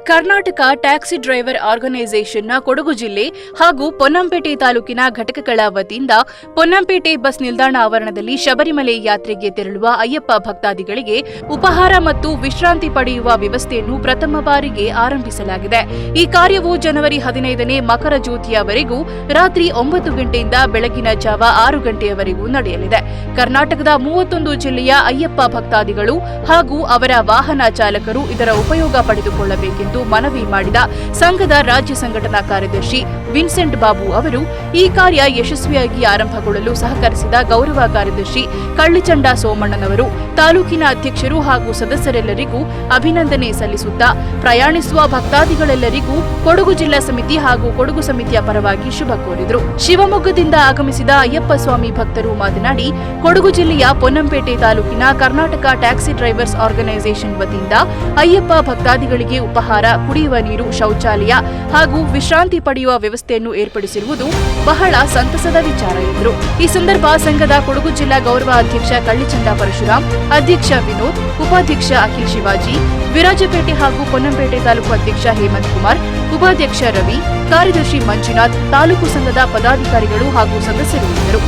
Karnataka taxi driver ಆರ್ಗನೈಸೇಷನ್ನ Kodagu ಜಿಲ್ಲೆ ಹಾಗೂ ಪೊನ್ನಂಪೇಟೆ ತಾಲೂಕಿನ ಘಟಕಗಳ ವತಿಯಿಂದ ಪೊನ್ನಂಪೇಟೆ ಬಸ್ ನಿಲ್ದಾಣ ಆವರಣದಲ್ಲಿ ಶಬರಿಮಲೆ ಯಾತ್ರೆಗೆ ತೆರಳುವ ಅಯ್ಯಪ್ಪ ಭಕ್ತಾದಿಗಳಿಗೆ ಉಪಹಾರ ಮತ್ತು ವಿಶ್ರಾಂತಿ ಪಡೆಯುವ ವ್ಯವಸ್ಥೆಯನ್ನು ಪ್ರಥಮ ಬಾರಿಗೆ ಆರಂಭಿಸಲಾಗಿದೆ. ಈ ಕಾರ್ಯವು ಜನವರಿ 15ನೇ ಮಕರ ಜ್ಯೋತಿಯವರೆಗೂ ರಾತ್ರಿ 9 ಗಂಟೆಯಿಂದ ಬೆಳಗಿನ ಜಾವ 6 ಗಂಟೆಯವರೆಗೂ ನಡೆಯಲಿದೆ. ಕರ್ನಾಟಕದ 31 ಜಿಲ್ಲೆಯ ಅಯ್ಯಪ್ಪ ಭಕ್ತಾದಿಗಳು ಹಾಗೂ ಅವರ ವಾಹನ ಚಾಲಕರು ಇದರ ಉಪಯೋಗ ಪಡೆದುಕೊಳ್ಳಬೇಕೆಂದು ಮನವಿ ಮಾಡಿದ ಸಂಘದ ರಾಜ್ಯ ಸಂಘಟನಾ ಕಾರ್ಯದರ್ಶಿ ವಿನ್ಸೆಂಟ್ ಬಾಬು ಅವರು ಈ ಕಾರ್ಯ ಯಶಸ್ವಿಯಾಗಿ ಆರಂಭಗೊಳ್ಳಲು ಸಹಕರಿಸಿದ ಗೌರವ ಕಾರ್ಯದರ್ಶಿ ಕಳ್ಳಿಚಂಡ ಸೋಮಣ್ಣನವರು ತಾಲೂಕಿನ ಅಧ್ಯಕ್ಷರು ಹಾಗೂ ಸದಸ್ಯರೆಲ್ಲರಿಗೂ ಅಭಿನಂದನೆ ಸಲ್ಲಿಸುತ್ತಾ ಪ್ರಯಾಣಿಸುವ ಭಕ್ತಾದಿಗಳೆಲ್ಲರಿಗೂ ಕೊಡಗು ಜಿಲ್ಲಾ ಸಮಿತಿ ಹಾಗೂ ಕೊಡಗು ಸಮಿತಿಯ ಪರವಾಗಿ ಶುಭ ಕೋರಿದರು. ಶಿವಮೊಗ್ಗದಿಂದ ಆಗಮಿಸಿದ ಅಯ್ಯಪ್ಪ ಸ್ವಾಮಿ ಭಕ್ತರು ಮಾತನಾಡಿ, ಕೊಡಗು ಜಿಲ್ಲೆಯ ಪೊನ್ನಂಪೇಟೆ ತಾಲೂಕಿನ ಕರ್ನಾಟಕ ಟ್ಯಾಕ್ಸಿ ಡ್ರೈವರ್ಸ್ ಆರ್ಗನೈಸೇಷನ್ ವತಿಯಿಂದ ಅಯ್ಯಪ್ಪ ಭಕ್ತಾದಿಗಳಿಗೆ ಉಪಹಾರ, ಕುಡಿಯುವ ನೀರು, ಶೌಚಾಲಯ ಹಾಗೂ ವಿಶ್ರಾಂತಿ ಪಡೆಯುವ ವ್ಯವಸ್ಥೆಯನ್ನು ಏರ್ಪಡಿಸಿರುವುದು ಬಹಳ ಸಂತಸದ ವಿಚಾರ ಎಂದರು. ಈ ಸಂದರ್ಭ ಸಂಘದ ಕೊಡಗು ಜಿಲ್ಲಾ ಗೌರವ ಅಧ್ಯಕ್ಷ ಕಳ್ಳಿಚಂಡ ಪರಶುರಾಮ್, ಅಧ್ಯಕ್ಷ ವಿನೋದ್, ಉಪಾಧ್ಯಕ್ಷ ಅಖಿಲ್ ಶಿವಾಜಿ, ವಿರಾಜಪೇಟೆ ಹಾಗೂ ಪೊನ್ನಂಪೇಟೆ ತಾಲೂಕು ಅಧ್ಯಕ್ಷ ಹೇಮಂತ್ ಕುಮಾರ್, ಉಪಾಧ್ಯಕ್ಷ ರವಿ, ಕಾರ್ಯದರ್ಶಿ ಮಂಜುನಾಥ್, ತಾಲೂಕು ಸಂಘದ ಪದಾಧಿಕಾರಿಗಳು ಹಾಗೂ ಸದಸ್ಯರು ಇದ್ದರು.